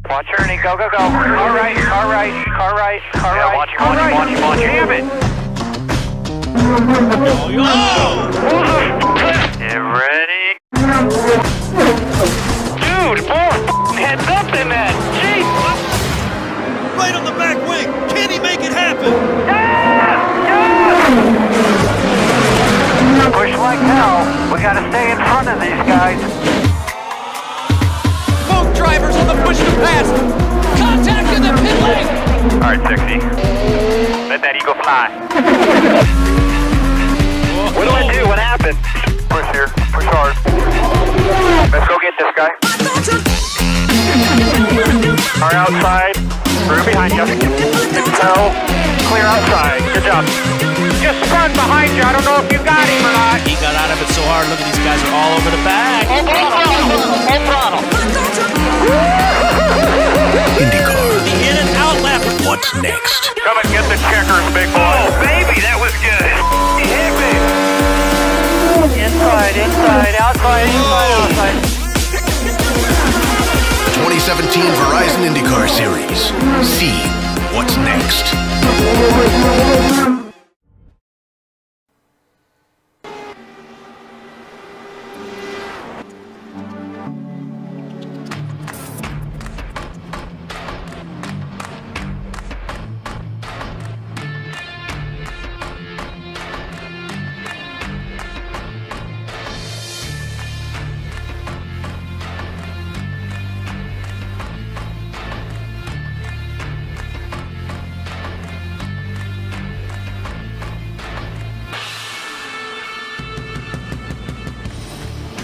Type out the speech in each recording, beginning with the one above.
Watch Ernie, go, go, go. Car right, car right, car right, car right. Watch him, watch him, watch him, watch him. Damn it! Oh, yo! Get ready. Dude, 4 heads up in that. Jeez! Right on the back wing. Can he make it happen? Yes! Yes! Push like hell. We gotta stay in front of these guys. Both drivers on the push to pass. Contact in the pit lane. All right, 60. Let that eagle fly. What do I do? What happened? Push here. Push hard. Let's go get this guy. Car outside. Through behind you. Control. Clear outside. Good job. Just spun behind you. I don't know if you got him or not. He got out of it so hard. Look at these guys are all over the back. Full throttle. IndyCar. The in and out lap. What's next? Come and get the checkers, big boy. Oh, baby, that was good. Hit me. Inside, inside, outside, inside, outside. 2017 Verizon IndyCar Series. See what's next.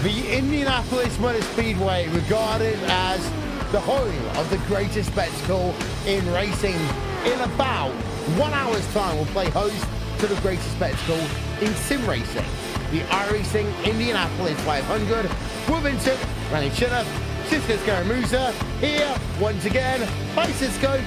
The Indianapolis Motor Speedway, regarded as the home of the greatest spectacle in racing. In about 1 hour's time, we'll play host to the greatest spectacle in sim racing. The iRacing Indianapolis 500. Will Vincent, Randy Chinnoff, Cisco Scaramuza here once again. Hi Cisco.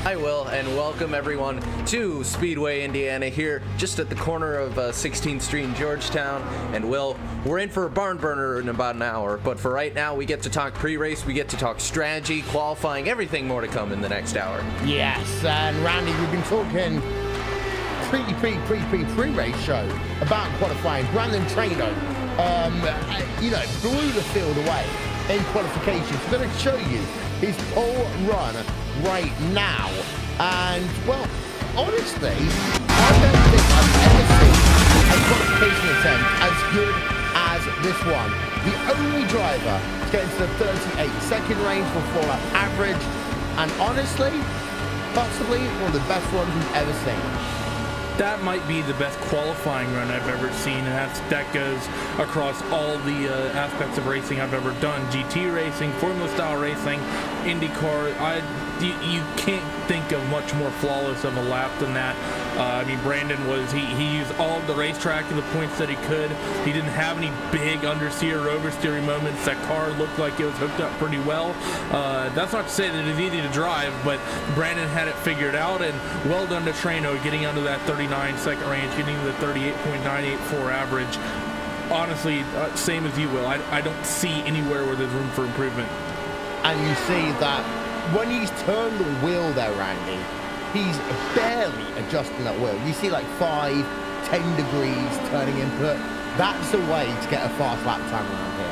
Hi Will, and welcome everyone to Speedway Indiana here just at the corner of 16th Street in Georgetown. And Will, we're in for a barn burner in about an hour, but for right now we get to talk pre-race, we get to talk strategy, qualifying, everything more to come in the next hour. Yes, and Randy, we've been talking pre-race show about qualifying. Brandon Traynor, blew the field away in qualifications. We're going to show you his pole run right now, and well, honestly, I don't think I've ever seen a qualification attempt as good as this one. The only driver to get into the 38-second range for full-lap average, and honestly, possibly one of the best ones we've ever seen. That might be the best qualifying run I've ever seen, and that goes across all the aspects of racing I've ever done. GT racing, Formula style racing, IndyCar. You can't think of much more flawless of a lap than that. I mean, Brandon he used all of the racetrack and the points that he could. He didn't have any big understeer or oversteering moments. That car looked like it was hooked up pretty well. That's not to say that it's easy to drive, but Brandon had it figured out, and well done to Traynor getting under that 39-second range, getting to the 38.984 average. Honestly, same as you, Will. I don't see anywhere where there's room for improvement. And you see that when he's turned the wheel there, Randy, he's barely adjusting that wheel. You see like 5, 10 degrees turning input. That's a way to get a fast lap time around here.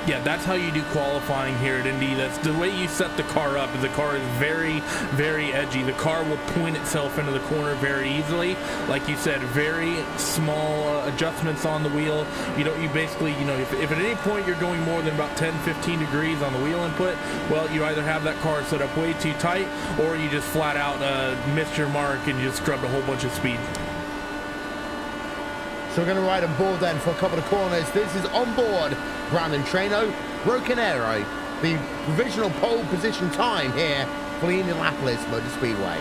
Yeah, that's how you do qualifying here at Indy. That's the way you set the car up. The car is very, very edgy. The car will point itself into the corner very easily. Like you said, very small adjustments on the wheel. You basically, if at any point you're going more than about 10, 15 degrees on the wheel input, well, you either have that car set up way too tight, or you just flat out missed your mark and you just scrubbed a whole bunch of speed. So we're going to ride on board then for a couple of corners. This is on board Brandon Traynor, Broken Arrow, the provisional pole position time here for the Indianapolis Motor Speedway.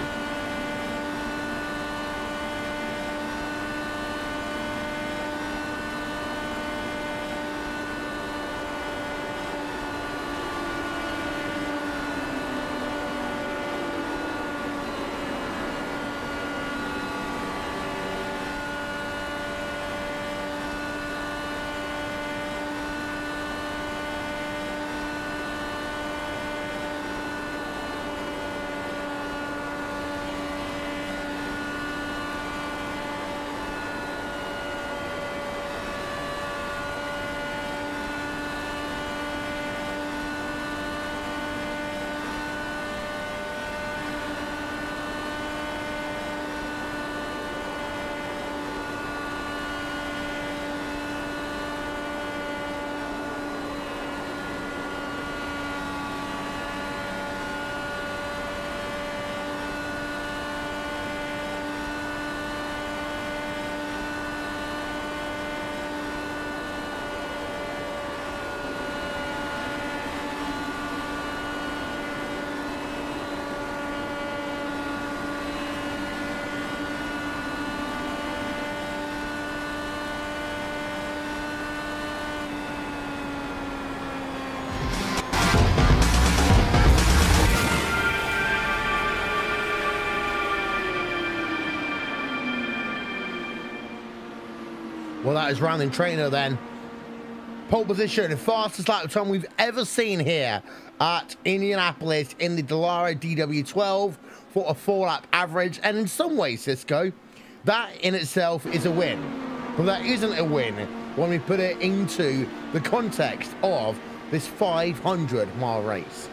Well, that is Brandon Trainer then. Pole position, the fastest lap time we've ever seen here at Indianapolis in the Dallara DW12 for a 4-lap average. And in some ways, Cisco, that in itself is a win. But that isn't a win when we put it into the context of this 500-mile race.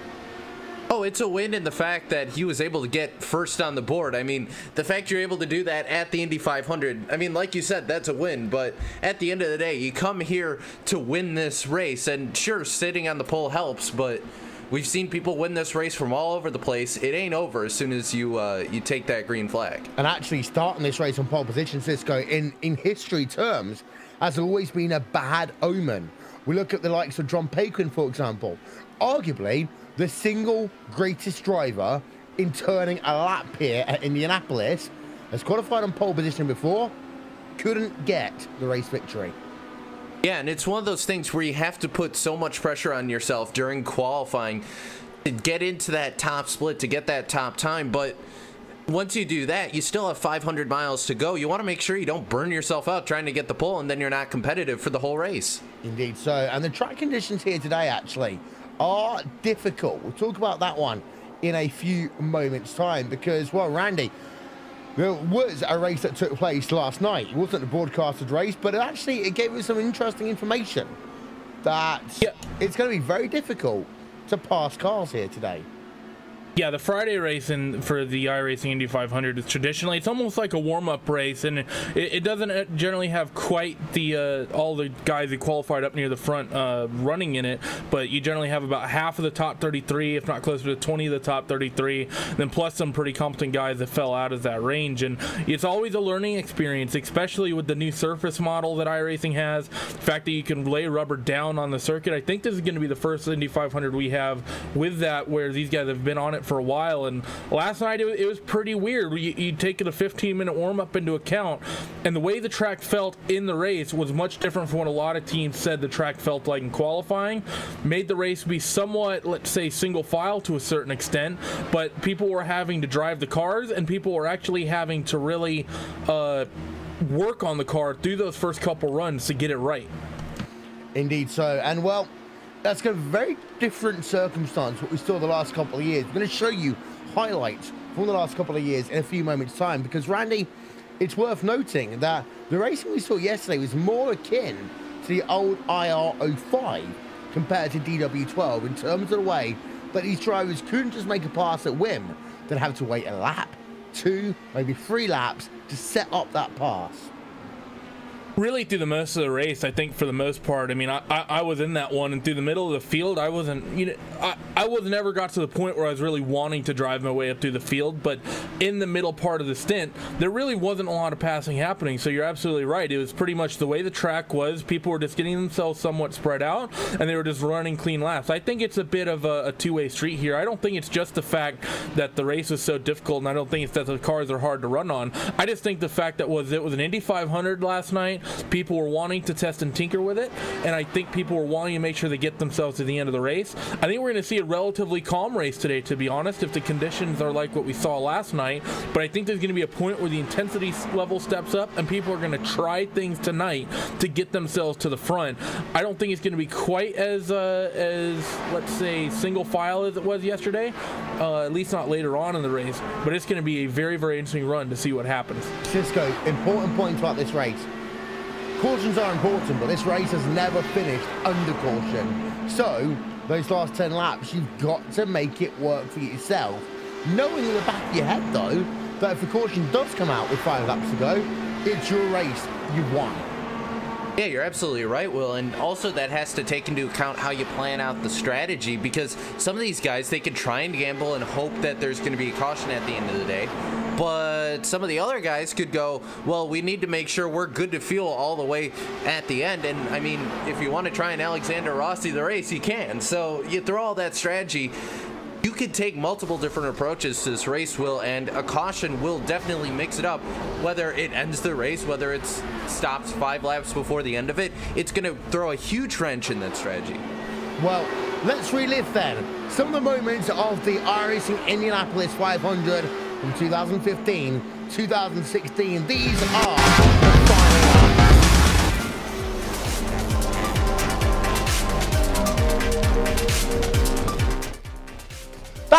Oh, it's a win in the fact that he was able to get first on the board. I mean, the fact you're able to do that at the Indy 500, I mean, like you said, that's a win. But at the end of the day, you come here to win this race. And sure, sitting on the pole helps, but we've seen people win this race from all over the place. It ain't over as soon as you take that green flag. And actually starting this race on pole position, Cisco, in history terms, has always been a bad omen. We look at the likes of John Paquin, for example. Arguably, the single greatest driver in turning a lap here at Indianapolis, has qualified on pole position before, couldn't get the race victory. Yeah, and it's one of those things where you have to put so much pressure on yourself during qualifying to get into that top split, to get that top time. But once you do that, you still have 500 miles to go. You want to make sure you don't burn yourself out trying to get the pole, and then you're not competitive for the whole race. Indeed so. And the track conditions here today, actually, are difficult. We'll talk about that one in a few moments' time because, well, Randy, there was a race that took place last night. It wasn't a broadcasted race, but it gave us some interesting information that it's going to be very difficult to pass cars here today. Yeah, the Friday race for the iRacing Indy 500 is traditionally, it's almost like a warm-up race, and it doesn't generally have quite the all the guys who qualified up near the front running in it, but you generally have about half of the top 33, if not closer to 20 of the top 33, then plus some pretty competent guys that fell out of that range. And it's always a learning experience, especially with the new surface model that iRacing has, the fact that you can lay rubber down on the circuit. I think this is going to be the first Indy 500 we have with that, where these guys have been on it for a while. And last night it was pretty weird. You take the 15-minute warm-up into account, and the way the track felt in the race was much different from what a lot of teams said the track felt like in qualifying. Made the race be somewhat, let's say, single file to a certain extent, but people were having to drive the cars, and people were actually having to really work on the car through those first couple runs to get it right. Indeed so. And well, that's a very different circumstance what we saw the last couple of years. We're going to show you highlights from the last couple of years in a few moments' time because, Randy, it's worth noting that the racing we saw yesterday was more akin to the old IR05 compared to DW12 in terms of the way that these drivers couldn't just make a pass at whim. They'd have to wait a lap, 2, maybe 3 laps to set up that pass. Really, through the most of the race, I think for the most part, I mean, I was in that one, and through the middle of the field, I wasn't, you know, I was never got to the point where I was really wanting to drive my way up through the field, but in the middle part of the stint, there really wasn't a lot of passing happening, so you're absolutely right. It was pretty much the way the track was. People were just getting themselves somewhat spread out, and they were just running clean laps. I think it's a bit of a two-way street here. I don't think it's just the fact that the race is so difficult, and I don't think it's that the cars are hard to run on. I just think the fact that it was an Indy 500 last night. People were wanting to test and tinker with it, and I think people were wanting to make sure they get themselves to the end of the race. I think we're going to see a relatively calm race today, to be honest, if the conditions are like what we saw last night, but I think there's going to be a point where the intensity level steps up and people are going to try things tonight to get themselves to the front. I don't think it's going to be quite as let's say, single file as it was yesterday, at least not later on in the race, but it's going to be a very, very interesting run to see what happens. Cisco, important point about this race. Cautions are important, but this race has never finished under caution. So, those last 10 laps, you've got to make it work for yourself. Knowing in the back of your head, though, that if the caution does come out with 5 laps to go, it's your race. You've won. Yeah, you're absolutely right, Will, and also that has to take into account how you plan out the strategy, because some of these guys, they can try and gamble and hope that there's going to be a caution at the end of the day, but some of the other guys could go, well, we need to make sure we're good to fuel all the way at the end, and I mean, if you want to try and Alexander Rossi the race, you can. So you throw all that strategy. You could take multiple different approaches to this race, Will, and a caution will definitely mix it up. Whether it ends the race, whether it stops 5 laps before the end of it, it's going to throw a huge wrench in that strategy. Well, let's relive then some of the moments of the iRacing Indianapolis 500 from 2015, 2016. These are the final laps.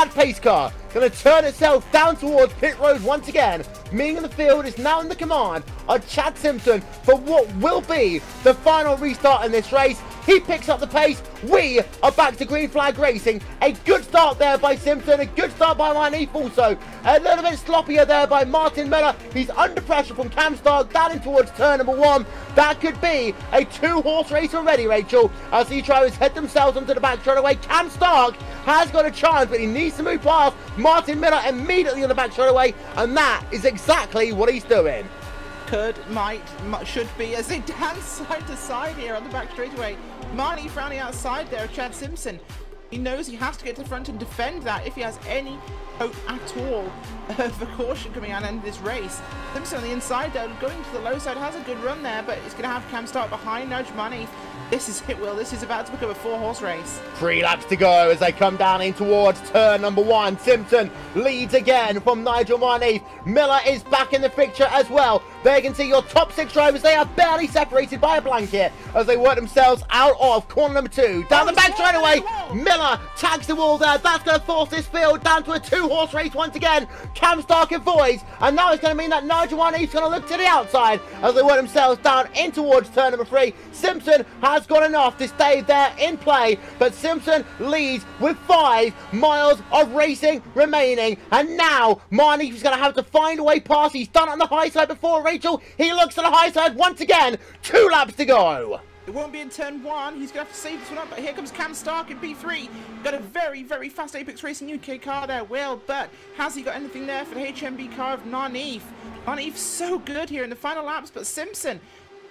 That pace car going to turn itself down towards pit road once again, meaning the field is now in the command of Chad Simpson for what will be the final restart in this race. He picks up the pace. We are back to green flag racing. A good start there by Simpson. A good start by Manif also. A little bit sloppier there by Martin Miller. He's under pressure from Cam Stark down in towards turn number 1. That could be a 2-horse race already, Rachel, as the drivers head themselves onto the back straightaway. Cam Stark has got a chance, but he needs to move past Martin Miller immediately on the back straightaway, and that is exactly what he's doing. Could, might, should be, as they dance side to side here on the back straightaway. Marnie frowning outside there, Chad Simpson. He knows he has to get to the front and defend that if he has any hope at all of a caution coming out in this race. Simpson on the inside though, going to the low side, has a good run there, but it's going to have Cam Start behind Nudge Money. This is it, Will. This is about to become a 4-horse race. 3 laps to go as they come down in towards turn number 1. Simpson leads again from Nigel Marnie. Miller is back in the picture as well. There you can see your top 6 drivers. They are barely separated by a blanket as they work themselves out of corner number 2. Down the back straight away. Miller tags the wall there. That's going to force this field down to a 2-horse race once again. Cam Stark avoids, and now it's going to mean that Nigel Marnie is going to look to the outside as they work themselves down in towards turn number 3. Simpson has got enough to stay there in play, but Simpson leads with 5 miles of racing remaining, and now Marnie is going to have to find a way past. He's done it on the high side before, Rachel. He looks to the high side once again. 2 laps to go. It won't be in turn 1. He's going to have to save this one up. But here comes Cam Stark in P3. Got a very, very fast Apex Racing UK car there, Will. But has he got anything there for the HMB car of Narneef? Narneef's so good here in the final laps, but Simpson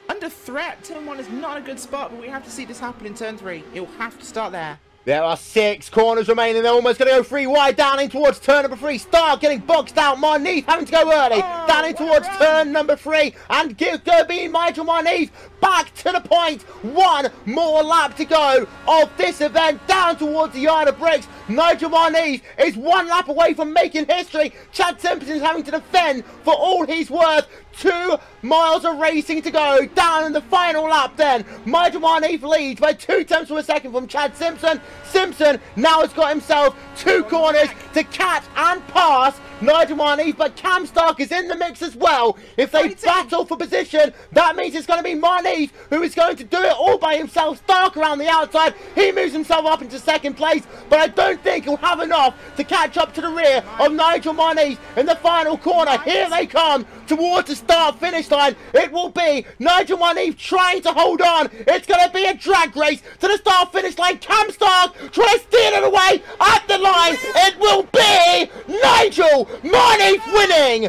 under threat. Turn 1 is not a good spot, but we have to see this happen in turn 3. It will have to start there. There are 6 corners remaining. They're almost going to go 3 wide down in towards turn number 3. Stark getting boxed out. Marneef having to go early. Down in towards turn number 3. And going to be Nigel Marneef back to the point. 1 more lap to go of this event down towards the yard of bricks. Nigel Marneef is 1 lap away from making history. Chad Simpson is having to defend for all he's worth. 2 miles of racing to go down in the final lap then. Nigel Marneef leads by 2 tenths of a second from Chad Simpson. Simpson now has got himself 2 corners to catch and pass Nigel Marneef, but Cam Stark is in the mix as well. If they battle for position, that means it's going to be Marneef who is going to do it all by himself. Stark around the outside. He moves himself up into 2nd place, but I don't think he'll have enough to catch up to the rear of Nigel Marneef in the final corner. Here they come towards the start-finish line. It will be Nigel Marneef trying to hold on. It's going to be a drag race to the start-finish line. Cam Stark trying to steal it away at the line. It will be Nigel Marneef winning.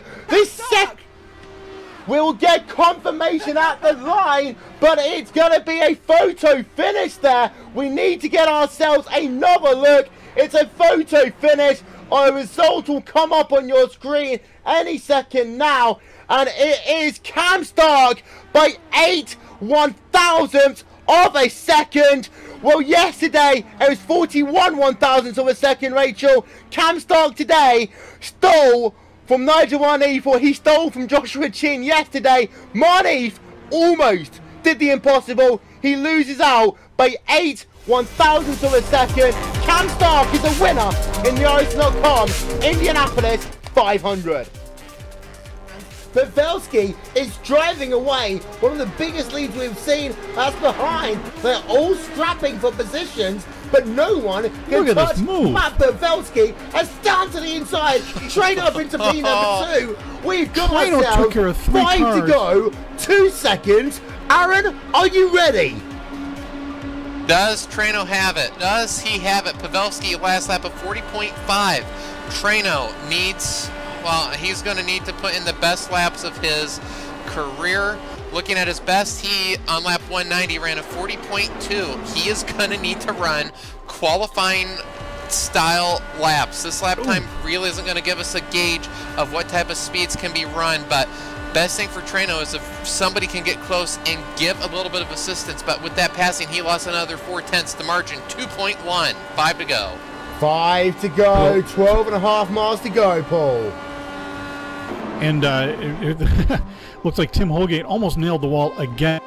We'll get confirmation at the line, but it's going to be a photo finish there. We need to get ourselves another look. It's a photo finish. Our result will come up on your screen any second now, and it is Cam Stark by 8 1/1000ths of a second. Well, yesterday it was 41 1/1000ths of a second, Rachel. Cam Stark today stole from Nigel Marneef, or he stole from Joshua Chin yesterday. Marneef almost did the impossible. He loses out by 8 1/1000ths of a second. Cam Stark is a winner in the iRacing.com Indianapolis 500. Pavelski is driving away. One of the biggest leads we've seen. That's behind. They're all strapping for positions, but no one can touch Matt Pavelski. As down to the inside, straight up into P number 2. We've got ourselves 5 to go. 2 seconds. Aaron, are you ready? Does Trano have it? Does he have it? Pavelski last lap of 40.5. Trano needs, well, he's going to need to put in the best laps of his career. Looking at his best, he on lap 190 ran a 40.2. He is going to need to run qualifying style laps. This lap time really isn't going to give us a gauge of what type of speeds can be run, but best thing for Trano is if somebody can get close and give a little bit of assistance. But with that passing, he lost another 4/10 the margin. 2.1. 5 to go. 5 to go. 12.5 miles to go, Paul. And it looks like Tim Holgate almost nailed the wall again.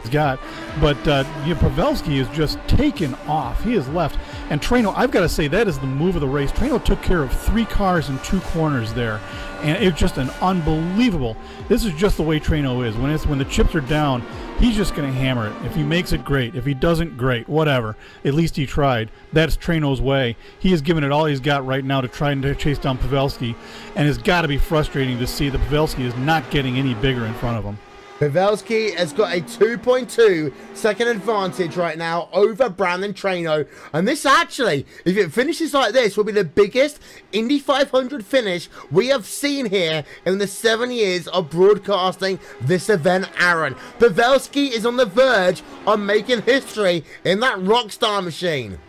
he's got. But Pavelski is just taken off. He is left. And Traino, I've got to say, that is the move of the race. Traino took care of 3 cars in 2 corners there. And it's just an unbelievable. This is just the way Traino is. When the chips are down, he's just going to hammer it. If he makes it, great. If he doesn't, great. Whatever. At least he tried. That's Traino's way. He has given it all he's got right now to try and chase down Pavelski. And it's got to be frustrating to see that Pavelski is not getting any bigger in front of him. Pavelski has got a 2.2 second advantage right now over Brandon Traino. And this actually, if it finishes like this, will be the biggest Indy 500 finish we have seen here in the 7 years of broadcasting this event, Aaron. Pavelski is on the verge of making history in that Rockstar machine.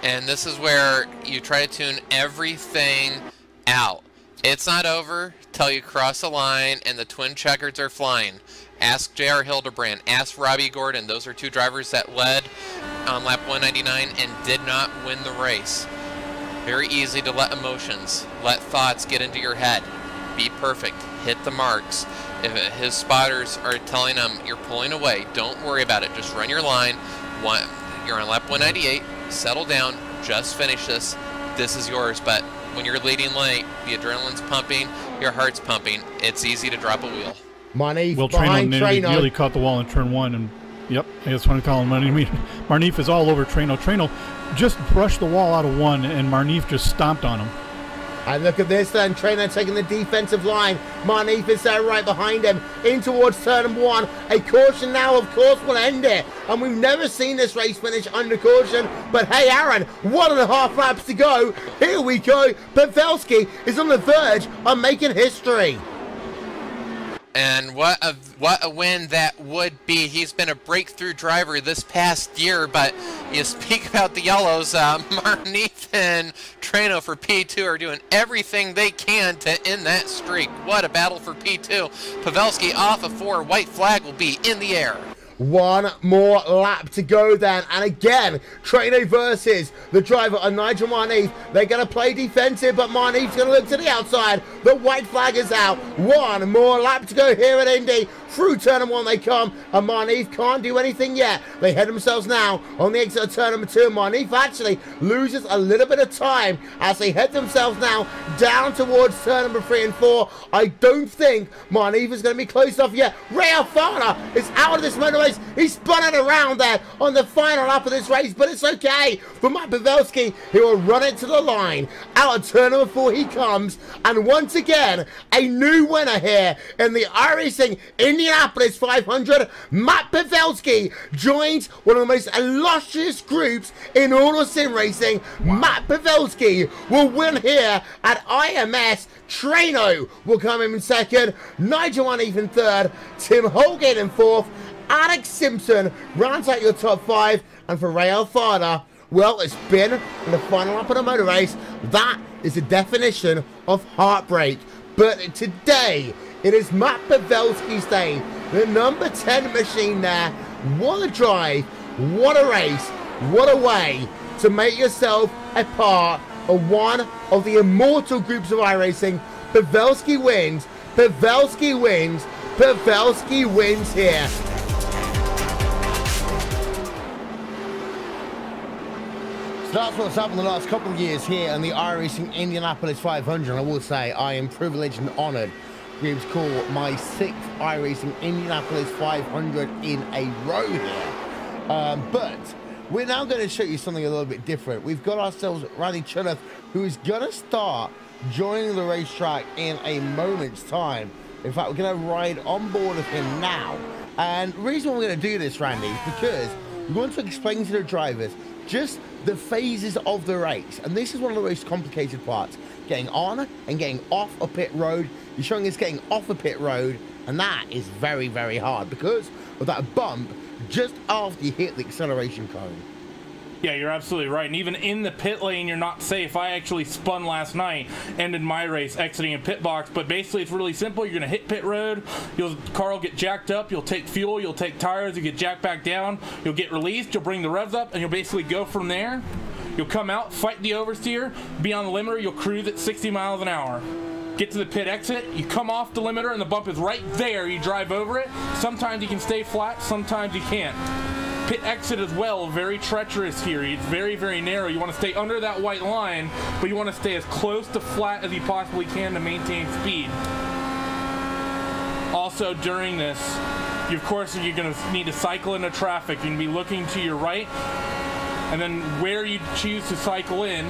And this is where you try to tune everything out. It's not over till you cross the line and the twin checkers are flying. Ask J.R. Hildebrand, ask Robbie Gordon. Those are 2 drivers that led on lap 199 and did not win the race. Very easy to let emotions, let thoughts get into your head. Be perfect, hit the marks. If his spotters are telling him you're pulling away, don't worry about it. Just run your line. You're on lap 198, settle down, just finish this. This is yours, but when you're leading late, the adrenaline's pumping, your heart's pumping, it's easy to drop a wheel. Marnif behind Traino. Nearly caught the wall in turn 1, and yep, that's what I'm calling Marnif is all over Traino. Traino just brushed the wall out of 1, and Marnif just stomped on him. And look at this then, Traino taking the defensive line. Marnif is there right behind him, in towards turn 1. A caution now, of course, will end it. And we've never seen this race finish under caution. But hey, Aaron, 1.5 laps to go. Here we go. Pavelski is on the verge of making history. And what a win that would be. He's been a breakthrough driver this past year, but you speak about the yellows, Marnif and Traino for P2 are doing everything they can to end that streak. What a battle for P2. Pavelski off of 4, white flag will be in the air. 1 more lap to go then, and again, Traino versus the driver of Nigel Marnif. They're going to play defensive, but Marnif's going to look to the outside. The white flag is out. 1 more lap to go here at Indy. Through turn 1 they come, and Marnif can't do anything yet. They head themselves now on the exit of turn 2. Marnif actually loses a little bit of time as they head themselves now down towards turn 3 and 4. I don't think Marnif is going to be close enough yet. Ray Alfano is out of this motor race. He spun it around there on the final lap of this race, but it's okay for Matt Pavelski. He will run it to the line. Out of turn 4 he comes, and once again, a new winner here in the iRacing Indianapolis 500. Matt Pavelski joins one of the most illustrious groups in all of sim racing. Matt Pavelski will win here at IMS. Traino will come in second, Nigel Marnif in third, Tim Holgate in fourth, Alex Simpson rounds out your top 5, and for Ray Alfano, well, it's been in the final lap of the motor race. That is the definition of heartbreak. But today, it is Matt Pavelski's day. The number 10 machine there. What a drive, what a race, what a way to make yourself a part of one of the immortal groups of iRacing. Pavelski wins, Pavelski wins, Pavelski wins here. So that's what's happened the last couple of years here in the iRacing Indianapolis 500. I will say I am privileged and honoured to be able to call my 6th iRacing Indianapolis 500 in a row here. But we're now going to show you something a little bit different. We've got ourselves Randy Chunoff, who is going to start joining the racetrack in a moment's time. In fact, we're going to ride on board with him now. And the reason we're going to do this, Randy, is because we want to explain to the drivers just the phases of the race. And this is one of the most complicated parts. Getting on and getting off a pit road. You're showing us getting off a pit road, and that is very, very hard because of that bump just after you hit the acceleration cone. Yeah, you're absolutely right. And even in the pit lane, you're not safe. I actually spun last night, ended my race exiting a pit box. But basically, it's really simple. You're going to hit pit road. Car will get jacked up. You'll take fuel. You'll take tires. You get jacked back down. You'll get released. You'll bring the revs up, and you'll basically go from there. You'll come out, fight the oversteer, be on the limiter. You'll cruise at 60 miles an hour. get to the pit exit, you come off the limiter and the bump is right there, you drive over it. Sometimes you can stay flat, sometimes you can't. Pit exit as well, very treacherous here. It's very, very narrow. You want to stay under that white line, but you want to stay as close to flat as you possibly can to maintain speed. Also during this, of course, you're going to need to cycle into traffic. You're going to be looking to your right, and then where you choose to cycle in,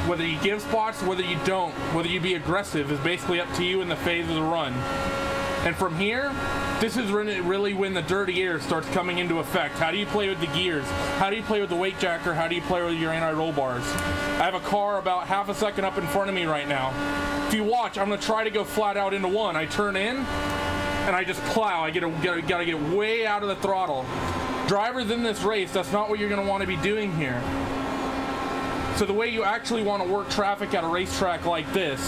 whether you give spots, whether you don't, whether you be aggressive is basically up to you in the phase of the run. And from here, this is really when the dirty air starts coming into effect. How do you play with the gears? How do you play with the weight jacker? How do you play with your anti-roll bars? I have a car about half a second up in front of me right now. If you watch, I'm going to try to go flat out into one. I turn in, and I just plow. I gotta get way out of the throttle. Drivers in this race, that's not what you're going to want to be doing here. So the way you actually want to work traffic at a racetrack like this,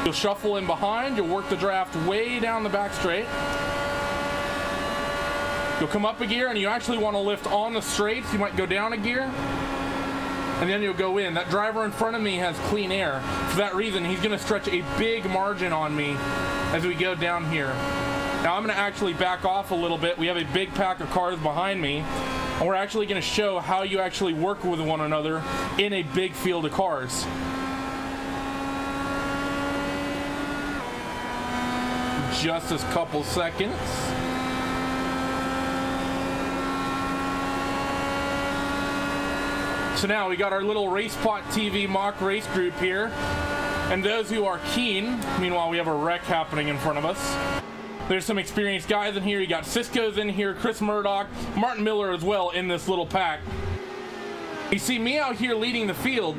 you'll shuffle in behind, you'll work the draft way down the back straight. You'll come up a gear and you actually want to lift on the straights. You might go down a gear and then you'll go in. That driver in front of me has clean air. For that reason, he's going to stretch a big margin on me as we go down here. Now I'm going to actually back off a little bit. We have a big pack of cars behind me, and we're actually going to show how you actually work with one another in a big field of cars. Just a couple seconds. So now we got our little RaceSpotTV mock race group here. And those who are keen, meanwhile we have a wreck happening in front of us. There's some experienced guys in here. You got Cisco's in here, Chris Murdoch, Martin Miller as well in this little pack. You see me out here leading the field,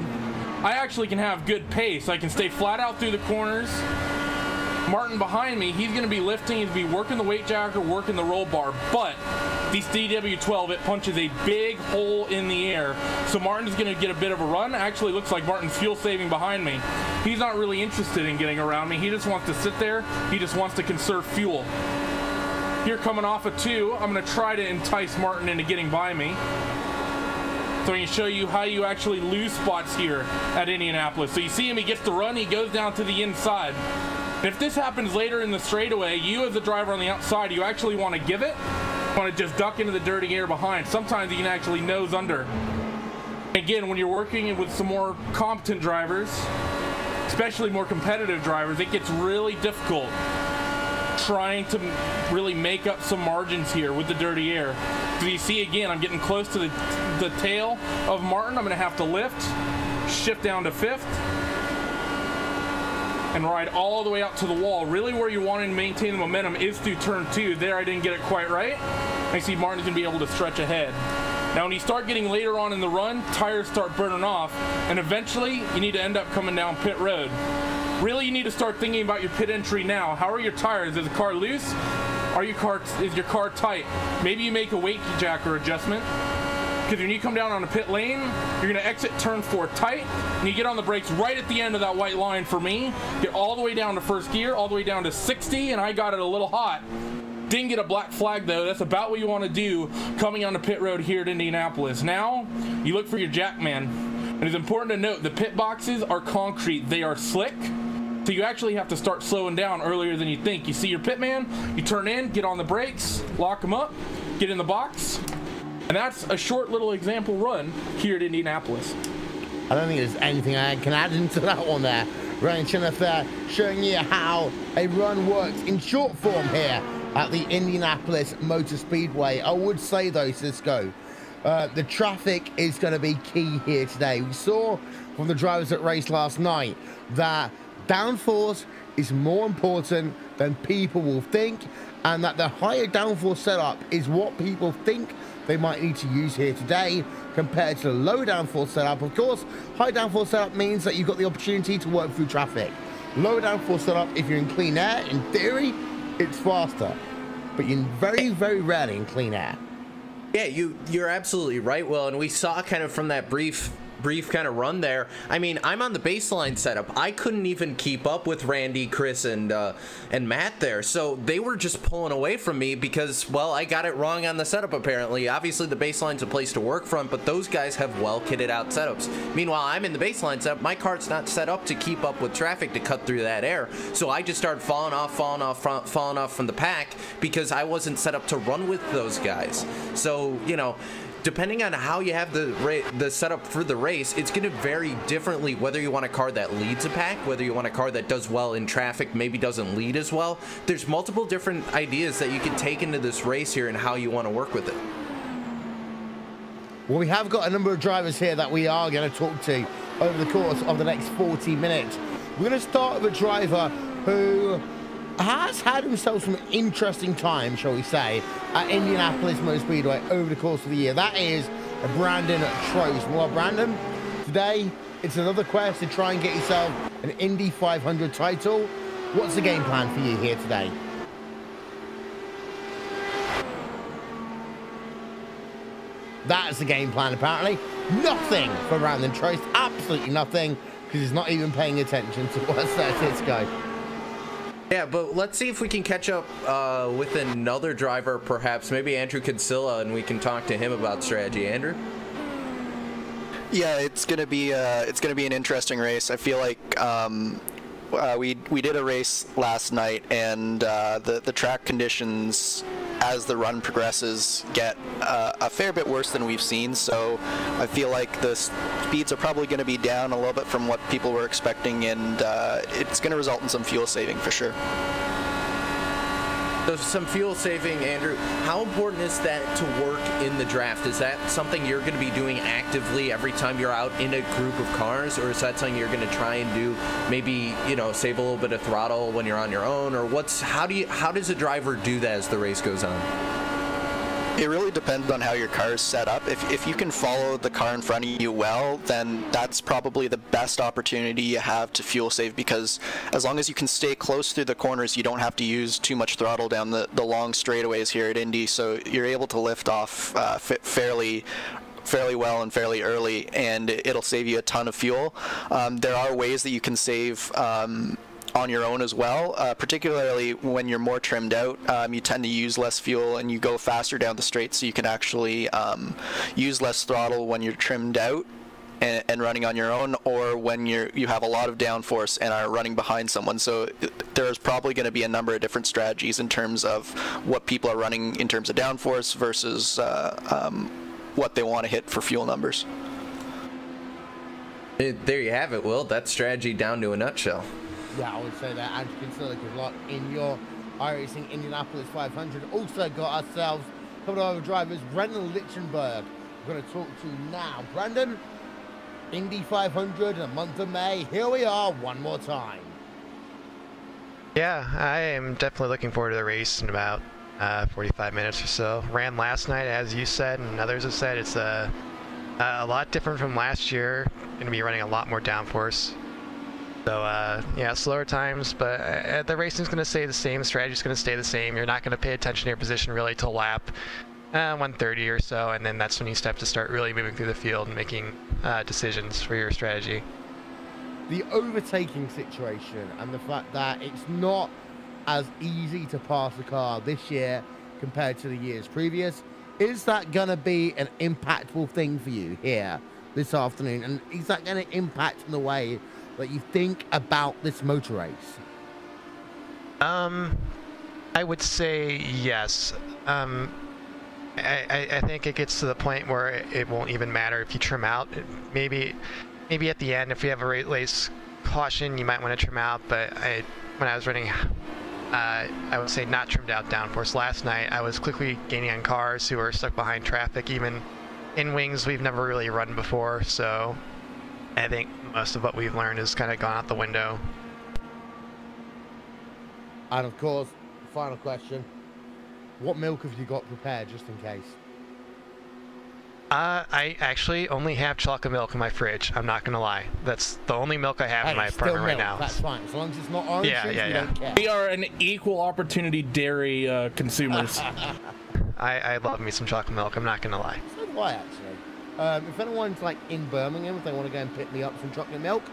I actually can have good pace. I can stay flat out through the corners. Martin behind me, he's going to be lifting, he's going to be working the weight jacker, working the roll bar, but these DW12, it punches a big hole in the air. So Martin's going to get a bit of a run. Actually looks like Martin's fuel saving behind me. He's not really interested in getting around me. He just wants to sit there. He just wants to conserve fuel. Here coming off of 2, I'm going to try to entice Martin into getting by me. So I can show you how you actually lose spots here at Indianapolis. So you see him, he gets the run, he goes down to the inside. If this happens later in the straightaway, you as the driver on the outside, you actually want to give it. You want to just duck into the dirty air behind. Sometimes you can actually nose under. Again, when you're working with some more competent drivers, especially more competitive drivers, it gets really difficult trying to really make up some margins here with the dirty air. So you see again, I'm getting close to the tail of Martin. I'm going to have to lift, shift down to 5th. And ride all the way out to the wall. Really where you're wanting to maintain the momentum is through turn 2. There I didn't get it quite right. I see Martin's gonna be able to stretch ahead. Now when you start getting later on in the run, tires start burning off, and eventually you need to end up coming down pit road. Really you need to start thinking about your pit entry now. How are your tires? Is the car loose? Is your car tight? Maybe you make a weight jacker adjustment. Because when you come down on a pit lane, you're going to exit turn 4 tight, and you get on the brakes right at the end of that white line for me. Get all the way down to 1st gear, all the way down to 60, and I got it a little hot. Didn't get a black flag though. That's about what you want to do coming onto pit road here at Indianapolis. Now, you look for your jackman. And it's important to note the pit boxes are concrete. They are slick. So you actually have to start slowing down earlier than you think. You see your pit man, you turn in, get on the brakes, lock them up, get in the box. And that's a short little example run here at Indianapolis. I don't think there's anything I can add into that one there. Ryan Cheneth there showing you how a run works in short form here at the Indianapolis Motor Speedway. I would say though, Cisco, the traffic is going to be key here today. We saw from the drivers that raced last night that downforce is more important than people will think, and that the higher downforce setup is what people think they might need to use here today compared to the low downforce setup. Of course, high downforce setup means that you've got the opportunity to work through traffic. Low downforce setup, if you're in clean air, in theory, it's faster, but you're very, very rarely in clean air. Yeah, you're absolutely right, Will, and we saw kind of from that brief brief kind of run there, I mean, I'm on the baseline setup. I couldn't even keep up with Randy, Chris, and Matt there. So they were just pulling away from me because, well, I got it wrong on the setup apparently. Obviously, the baseline's a place to work from, but those guys have well-kitted out setups. Meanwhile, I'm in the baseline setup. My cart's not set up to keep up with traffic to cut through that air. So I just started falling off from the pack because I wasn't set up to run with those guys. So, you know, depending on how you have the setup for the race, it's going to vary differently whether you want a car that leads a pack, whether you want a car that does well in traffic, maybe doesn't lead as well. There's multiple different ideas that you can take into this race here and how you want to work with it. Well, we have got a number of drivers here that we are going to talk to over the course of the next 40 minutes. We're going to start with a driver who has had himself some interesting time, shall we say, at Indianapolis Motor Speedway over the course of the year. That is Brandon Trost. Well, Brandon, today it's another quest to try and get yourself an Indy 500 title. What's the game plan for you here today? That's the game plan, apparently. Nothing for Brandon Trost. Absolutely nothing, because he's not even paying attention to what's that's go. Yeah, but let's see if we can catch up with another driver, perhaps. Maybe Andrew Kinsella, and we can talk to him about strategy. Andrew? Yeah, it's gonna be an interesting race. I feel like we did a race last night, and the track conditions as the run progresses get a fair bit worse than we've seen. So I feel like the speeds are probably going to be down a little bit from what people were expecting, and it's going to result in some fuel saving for sure. So some fuel saving, Andrew. How important is that to work in the draft? Is that something you're going to be doing actively every time you're out in a group of cars, or is that something you're going to try and do? Maybe, you know, save a little bit of throttle when you're on your own, or how does a driver do that as the race goes on? It really depends on how your car is set up. If you can follow the car in front of you well, then that's probably the best opportunity you have to fuel save, because as long as you can stay close through the corners, you don't have to use too much throttle down the long straightaways here at Indy, so you're able to lift off fairly well and fairly early, and it'll save you a ton of fuel. There are ways that you can save on your own as well, particularly when you're more trimmed out. You tend to use less fuel and you go faster down the straight, so you can actually use less throttle when you're trimmed out and running on your own, or when you have a lot of downforce and are running behind someone. So there's probably going to be a number of different strategies in terms of what people are running in terms of downforce versus what they want to hit for fuel numbers. There you have it, Will. That's strategy down to a nutshell. Yeah, I would say that. Andrew Kinsella, good luck in your iRacing Indianapolis 500. Also got ourselves a couple of other drivers. Brendan Lichtenberg, we're going to talk to now. Brendan, Indy 500 in the month of May. Here we are one more time. Yeah, I am definitely looking forward to the race in about 45 minutes or so. Ran last night, as you said, and others have said. It's a lot different from last year. Going to be running a lot more downforce. So, yeah, slower times, but the racing's going to stay the same. The strategy's going to stay the same. You're not going to pay attention to your position really till lap 130 or so, and then that's when you have to start really moving through the field and making decisions for your strategy. The overtaking situation and the fact that it's not as easy to pass the car this year compared to the years previous, is that going to be an impactful thing for you here this afternoon? And is that going to impact in the way that you think about this motor race? I would say yes. I think it gets to the point where it won't even matter if you trim out. Maybe at the end, if you have a race caution, you might want to trim out. But when I was running, I would say not trimmed out downforce last night, I was quickly gaining on cars who were stuck behind traffic. Even in wings, we've never really run before, so I think most of what we've learned has kind of gone out the window. And of course, final question. What milk have you got prepared, just in case? I actually only have chocolate milk in my fridge. I'm not going to lie. That's the only milk I have in my apartment right now. That's fine. As long as it's not orange juice, we don't care. We are an equal opportunity dairy consumers. I love me some chocolate milk. I'm not going to lie. So do I, actually. If anyone's like in Birmingham, if they want to go and pick me up some chocolate milk,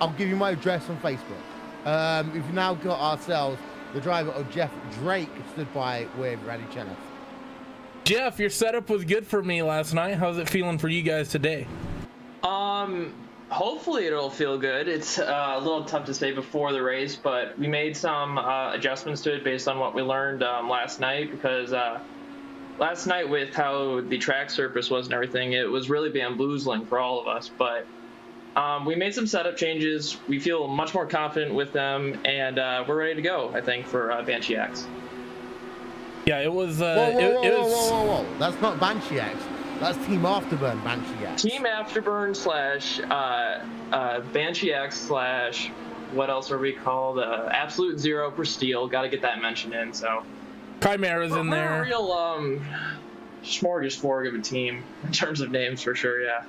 I'll give you my address on Facebook. We've now got ourselves the driver of Jeff Drake stood by with Raddy Cheneth. Jeff, your setup was good for me last night. How's it feeling for you guys today? Hopefully it'll feel good. It's a little tough to say before the race, but we made some adjustments to it based on what we learned last night, because last night with how the track surface was and everything, it was really bamboozling for all of us. But we made some setup changes. We feel much more confident with them, and we're ready to go, I think, for Banshee X. Yeah, it was... Whoa. That's not Banshee X. That's Team Afterburn Banshee X. Team Afterburn / Banshee X / what else are we called? Absolute Zero for Steel. Got to get that mentioned in. So Chimera's in there. We're a real smorgasbord of a team in terms of names for sure. Yeah.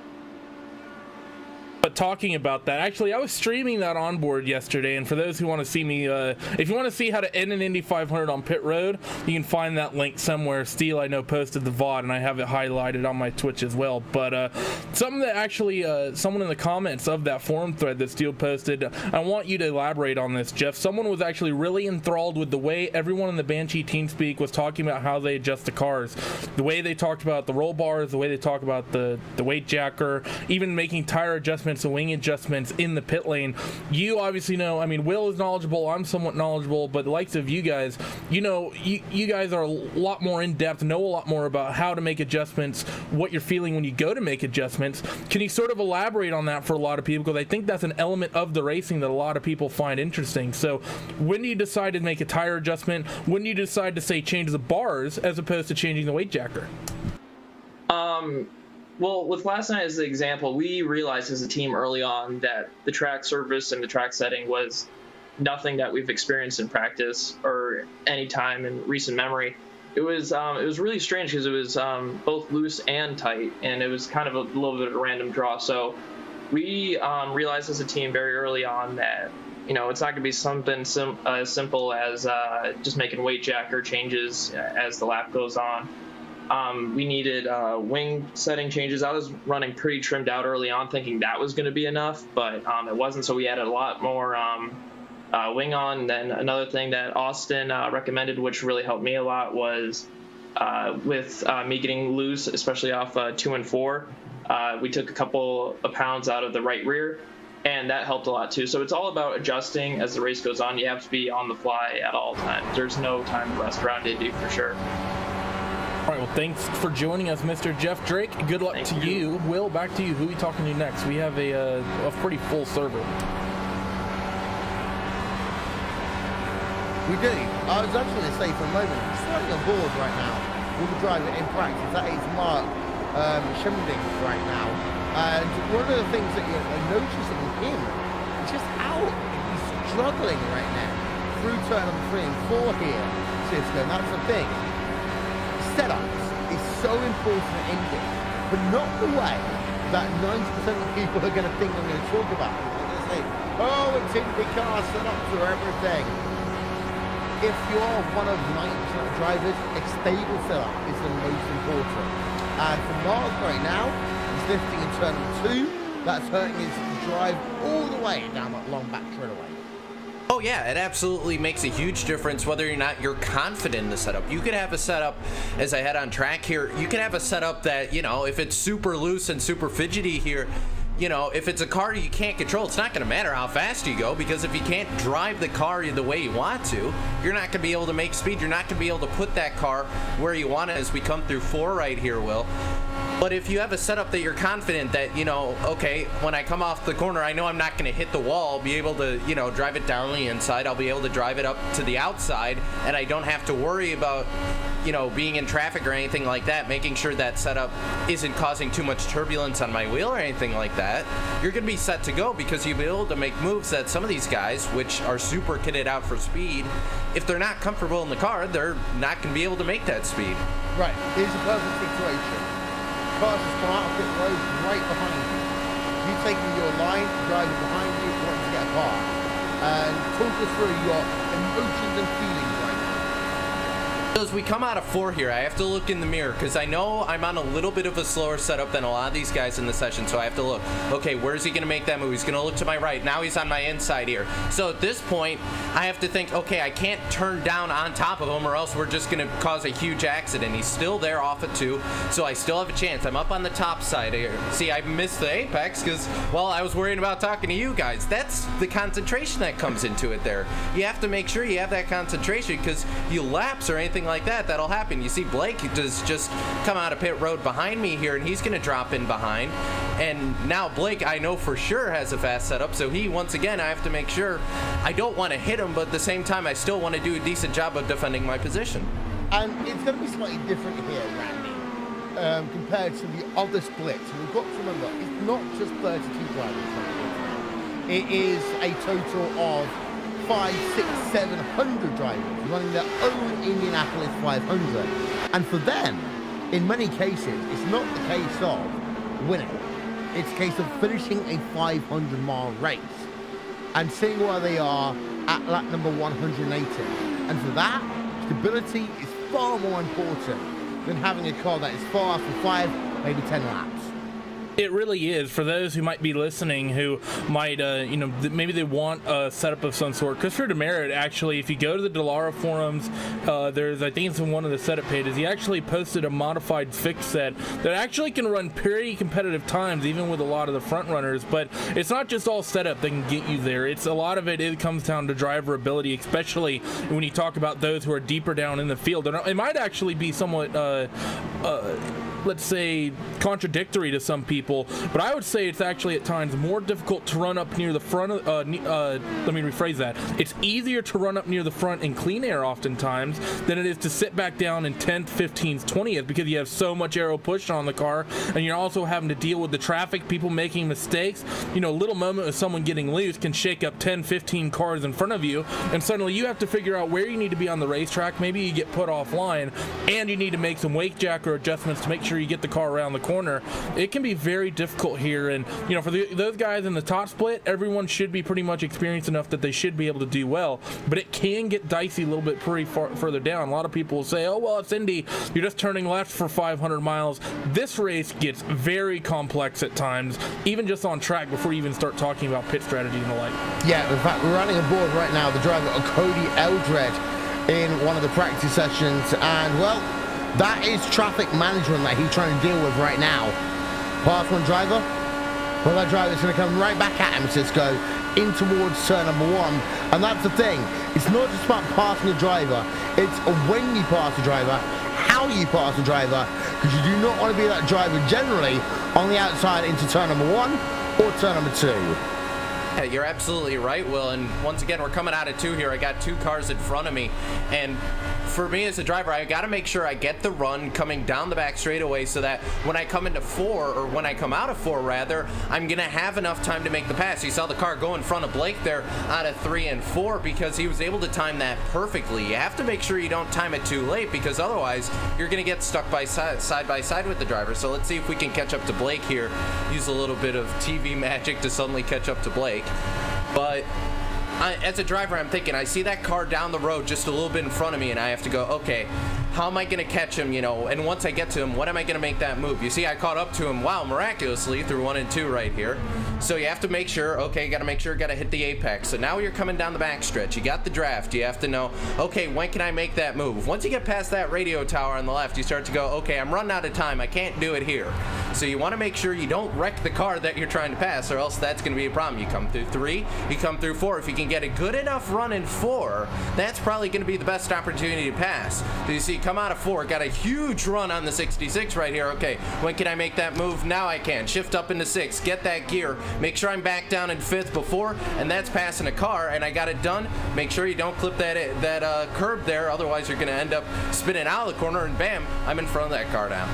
But talking about that, actually, I was streaming that onboard yesterday, and for those who want to see me, if you want to see how to end an Indy 500 on pit road, you can find that link somewhere. Steel, I know, posted the VOD, and I have it highlighted on my Twitch as well. But something that actually, someone in the comments of that forum thread that Steel posted, I want you to elaborate on this, Jeff. Someone was actually really enthralled with the way everyone in the Banshee TeamSpeak was talking about how they adjust the cars. The way they talked about the roll bars, the way they talk about the weight jacker, even making tire adjustments and wing adjustments in the pit lane. You obviously know, I mean, Will is knowledgeable, I'm somewhat knowledgeable, but the likes of you guys, you know, you guys are a lot more in depth, know a lot more about how to make adjustments, what you're feeling when you go to make adjustments. Can you sort of elaborate on that for a lot of people? Because I think that's an element of the racing that a lot of people find interesting. So when do you decide to make a tire adjustment? When do you decide to say change the bars as opposed to changing the weight jacker? Well, with last night as the example, we realized as a team early on that the track surface and the track setting was nothing that we've experienced in practice or any time in recent memory. It was really strange because it was both loose and tight, and it was kind of a little bit of a random draw. So we realized as a team very early on that, you know, it's not going to be something as simple as just making weight jacker changes as the lap goes on. We needed wing setting changes. I was running pretty trimmed out early on, thinking that was going to be enough, but it wasn't. So we added a lot more wing on. And then another thing that Austin recommended, which really helped me a lot, was with me getting loose, especially off 2 and 4. We took a couple of pounds out of the right rear, and that helped a lot too. So it's all about adjusting as the race goes on. You have to be on the fly at all times. There's no time to rest around Indy for sure. All right, well, thanks for joining us, Mr. Jeff Drake. Good luck to you. Will, back to you. Who are we talking to next? We have a pretty full server. We do. I was actually going to say for a moment, slightly on board right now with the driver in practice. That is Mark Schimding right now. And one of the things that you're noticing with him is just how he's struggling right now through turn number 3 and 4 here, Cisco. And that's the thing. Setups is so important at Indy, but not the way that 90% of people are going to think I'm going to talk about it. They're going to say, oh, it's IndyCar setups or everything. If you're one of 90% of drivers, a stable setup is the most important. And for Mark right now, he's lifting in turn 2. That's hurting his drive all the way down that long back straightaway. Oh yeah, it absolutely makes a huge difference whether or not you're confident in the setup. You could have a setup, as I had on track here, you could have a setup that, you know, if it's super loose and super fidgety here, you know, if it's a car you can't control, it's not going to matter how fast you go, because if you can't drive the car the way you want to, you're not going to be able to make speed. You're not going to be able to put that car where you want it as we come through 4 right here, Will. But if you have a setup that you're confident that, you know, okay, when I come off the corner, I know I'm not going to hit the wall, I'll be able to, you know, drive it down the inside, I'll be able to drive it up to the outside, and I don't have to worry about, you know, being in traffic or anything like that, making sure that setup isn't causing too much turbulence on my wheel or anything like that, you're going to be set to go, because you'll be able to make moves that some of these guys, which are super kitted out for speed, if they're not comfortable in the car, they're not going to be able to make that speed. Right, here's a perfect situation. Cars just come out of pit road right behind you. You taking your line, driving behind you, wanting to get a car. And talk us through your emotions and feelings right now. As we come out of 4 here, I have to look in the mirror because I know I'm on a little bit of a slower setup than a lot of these guys in the session, so I have to look. Okay, where's he going to make that move? He's going to look to my right. Now he's on my inside here. So at this point, I have to think, okay, I can't turn down on top of him or else we're just going to cause a huge accident. He's still there off of 2, so I still have a chance. I'm up on the top side here. See, I missed the apex because, well, I was worried about talking to you guys. That's the concentration that comes into it there. You have to make sure you have that concentration because you lapse or anything like that, that'll happen. You see Blake does just come out of pit road behind me here, and he's going to drop in behind. And now Blake, I know for sure, has a fast setup, so he, once again, I have to make sure I don't want to hit him, but at the same time, I still want to do a decent job of defending my position. And it's going to be slightly different here, Randy, compared to the other splits. We've got to remember, it's not just 32 drivers. It is a total of 500, 600, 700 drivers running their own Indianapolis 500. And for them, in many cases, it's not the case of winning. It's a case of finishing a 500-mile race and seeing where they are at lap number 180. And for that, stability is far more important than having a car that is fast for 5, maybe 10 laps. It really is. For those who might be listening who might, you know, maybe they want a setup of some sort. Christopher Demerit, actually, if you go to the Dallara forums, there's, I think it's in one of the setup pages, he actually posted a modified fix set that actually can run pretty competitive times, even with a lot of the front runners. But it's not just all setup that can get you there. It's a lot of it comes down to driver ability, especially when you talk about those who are deeper down in the field. And it might actually be somewhat let's say contradictory to some people, but I would say it's actually at times more difficult to run up near the front of, let me rephrase that. It's easier to run up near the front in clean air oftentimes than it is to sit back down in 10th, 15th, 20th because you have so much aero push on the car, and you're also having to deal with the traffic, people making mistakes. You know, a little moment of someone getting loose can shake up 10, 15 cars in front of you, and suddenly you have to figure out where you need to be on the racetrack. Maybe you get put offline, and you need to make some wake jacker adjustments to make sure you get the car around the corner. It can be very difficult here, and you know, for those guys in the top split, everyone should be pretty much experienced enough that they should be able to do well, but it can get dicey a little bit pretty far further down. A lot of people will say, oh well, it's Indy, you're just turning left for 500 miles. This race gets very complex at times, even just on track, before you even start talking about pit strategy and the like. Yeah, in fact, we're running aboard right now the driver of Cody Eldred in one of the practice sessions, and well, that is traffic management that he's trying to deal with right now. Pass one driver. Well, that driver's going to come right back at him, Cisco, in towards turn number 1. And that's the thing. It's not just about passing the driver. It's when you pass the driver, how you pass the driver, because you do not want to be that driver generally on the outside into turn number 1 or turn number 2. Yeah, you're absolutely right, Will, and once again, we're coming out of 2 here. I got 2 cars in front of me, and for me as a driver, I got to make sure I get the run coming down the back straightaway so that when I come into 4, or when I come out of 4 rather, I'm going to have enough time to make the pass. You saw the car go in front of Blake there out of 3 and 4 because he was able to time that perfectly. You have to make sure you don't time it too late because otherwise you're going to get stuck by side by side with the driver. So let's see if we can catch up to Blake here. Use a little bit of TV magic to suddenly catch up to Blake. But as a driver, I'm thinking, I see that car down the road just a little bit in front of me, and I have to go, okay, how am I going to catch him, you know, and once I get to him, when am I going to make that move? You see, I caught up to him, wow, miraculously, through 1 and 2 right here. So you have to make sure, okay, got to make sure, got to hit the apex. So now you're coming down the backstretch. You got the draft. You have to know, okay, when can I make that move? Once you get past that radio tower on the left, you start to go, okay, I'm running out of time. I can't do it here. So you want to make sure you don't wreck the car that you're trying to pass, or else that's going to be a problem. You come through 3, you come through 4. If you can get a good enough run in 4, that's probably going to be the best opportunity to pass. So you see, come out of 4, got a huge run on the 66 right here. Okay, when can I make that move? Now I can. Shift up into 6, get that gear, make sure I'm back down in 5th before, and that's passing a car, and I got it done. Make sure you don't clip that curb there, otherwise you're going to end up spinning out of the corner, and bam, I'm in front of that car now.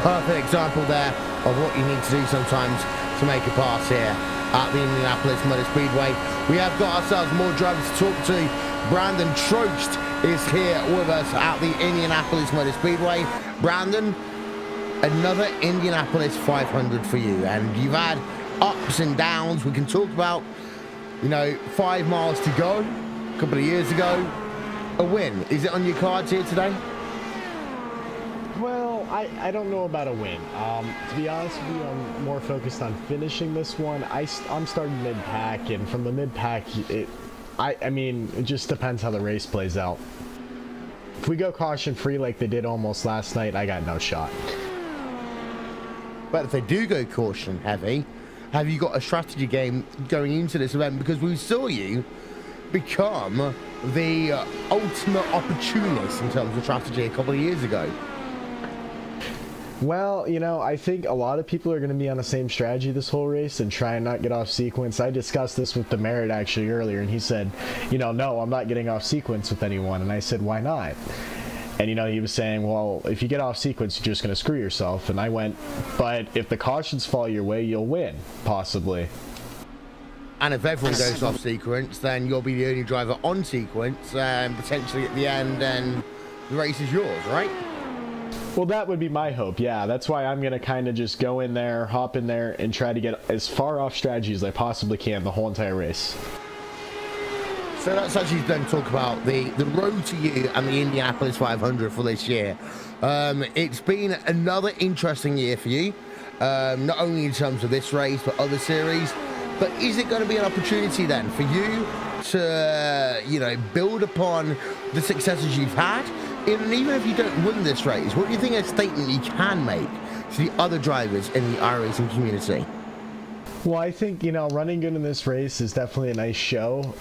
Perfect example there of what you need to do sometimes to make a pass here at the Indianapolis Motor Speedway. We have got ourselves more drivers to talk to. Brandon Trost is here with us at the Indianapolis Motor Speedway. Brandon, another Indianapolis 500 for you, and you've had ups and downs. We can talk about, you know, 5 miles to go a couple of years ago. a win. Is it on your cards here today? Well, I don't know about a win. To be honest with you, I'm more focused on finishing this one. I'm starting mid-pack, and from the mid-pack, I mean, it just depends how the race plays out. If we go caution-free like they did almost last night, I got no shot. But if they do go caution-heavy, have you got a strategy game going into this event? Because we saw you become the ultimate opportunist in terms of strategy a couple of years ago. Well, you know, I think a lot of people are going to be on the same strategy this whole race and try and not get off sequence. I discussed this with Demerit actually earlier, and he said, you know, no, I'm not getting off sequence with anyone. And I said, why not? And, you know, he was saying, well, if you get off sequence, you're just going to screw yourself. And I went, but if the cautions fall your way, you'll win, possibly. And if everyone goes off sequence, then you'll be the only driver on sequence, and potentially at the end, then the race is yours, right? Well, that would be my hope, yeah. That's why I'm going to kind of just go in there, hop in there, and try to get as far off strategy as I possibly can the whole entire race. So let's actually then talk about the road to you and the Indianapolis 500 for this year. It's been another interesting year for you, not only in terms of this race, but other series. But is it going to be an opportunity then for you to, you know, build upon the successes you've had? And even if you don't win this race, what do you think a statement you can make to the other drivers in the iRacing community? Well, I think, you know, running good in this race is definitely a nice show.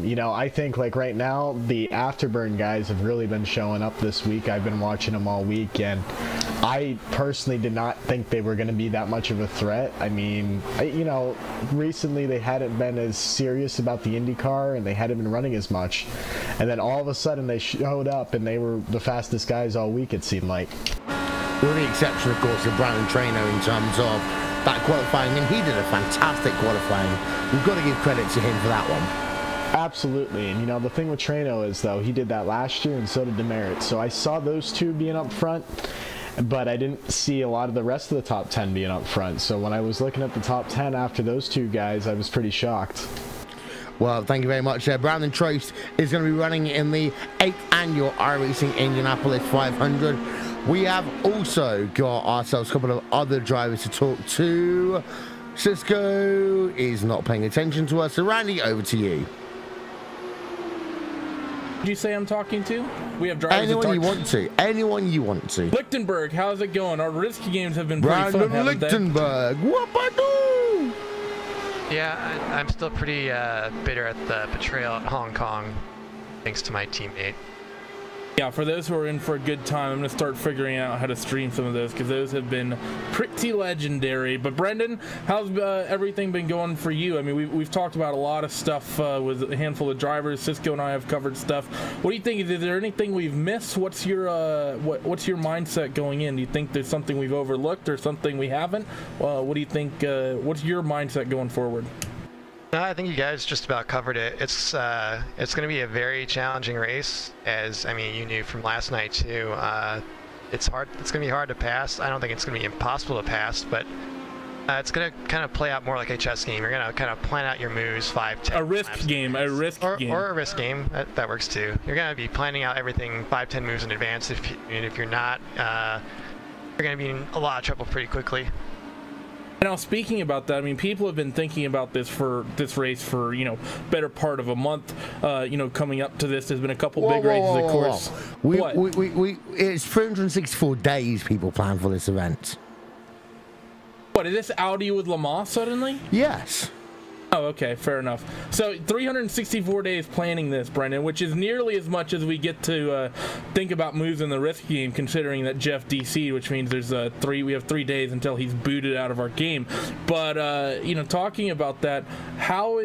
You know, I think, like, right now, the Afterburn guys have really been showing up this week. I've been watching them all week, and I personally did not think they were going to be that much of a threat. I mean, you know, recently they hadn't been as serious about the IndyCar, and they hadn't been running as much. And then all of a sudden they showed up, and they were the fastest guys all week, it seemed like. With the exception, of course, of Brandon Trainer in terms of that qualifying, and he did a fantastic qualifying. We've got to give credit to him for that one. Absolutely, and you know, the thing with Trano is, though, he did that last year, and so did Demerit. So I saw those two being up front, but I didn't see a lot of the rest of the top 10 being up front. So when I was looking at the top 10 after those two guys, I was pretty shocked. Well, thank you very much. Brandon Trost is going to be running in the 8th annual iRacing Indianapolis 500. We have also got ourselves a couple of other drivers to talk to. Cisco is not paying attention to us, so Randy, over to you. Did you say I'm talking to? We have drivers. Anyone you want to. Anyone you want to. Lichtenberg, how's it going? Our risky games have been pretty Brandon fun, Lichtenberg, what I do? Yeah, I'm still pretty bitter at the betrayal at Hong Kong, thanks to my teammate. Yeah, for those who are in for a good time, I'm going to start figuring out how to stream some of those, because those have been pretty legendary. But Brendan, how's everything been going for you? I mean, we've talked about a lot of stuff with a handful of drivers. Cisco and I have covered stuff. What do you think? Is there anything we've missed? What's your what's your mindset going in? Do you think there's something we've overlooked or something we haven't? What do you think? What's your mindset going forward? No, I think you guys just about covered it. It's going to be a very challenging race, as I mean you knew from last night too. It's hard. It's going to be hard to pass. I don't think it's going to be impossible to pass, but it's going to kind of play out more like a chess game. You're going to kind of plan out your moves 5-10. A risk game. A risk game. Or a risk game. That works too. You're going to be planning out everything 5-10 moves in advance. If you're not, you're going to be in a lot of trouble pretty quickly. Now, speaking about that, I mean, people have been thinking about this race for, you know, better part of a month. You know, coming up to this, there's been a couple big races, of course. It's 364 days people plan for this event. What, is this Audi with Le Mans suddenly? Yes. Oh, okay, fair enough. So 364 days planning this, Brendan, which is nearly as much as we get to think about moves in the risk game, considering that Jeff DC'd, which means there's we have 3 days until he's booted out of our game. But you know, talking about that, how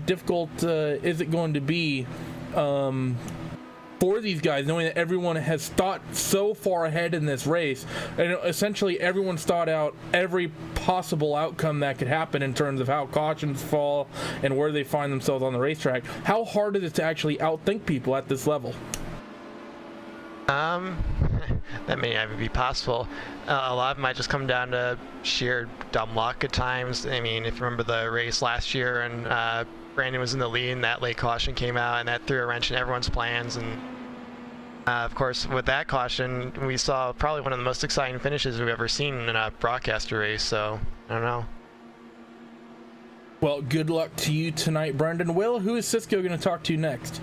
difficult is it going to be for these guys, knowing that everyone has thought so far ahead in this race, and essentially everyone's thought out every possible outcome that could happen in terms of how cautions fall and where they find themselves on the racetrack. How hard is it to actually outthink people at this level? That may never be possible. A lot of it might just come down to sheer dumb luck at times. I mean, if you remember the race last year and Brandon was in the lead and that late caution came out and that threw a wrench in everyone's plans, and Of course, with that caution, we saw probably one of the most exciting finishes we've ever seen in a broadcaster race, so I don't know. Well, good luck to you tonight, Brendan. Will, who is Cisco going to talk to next?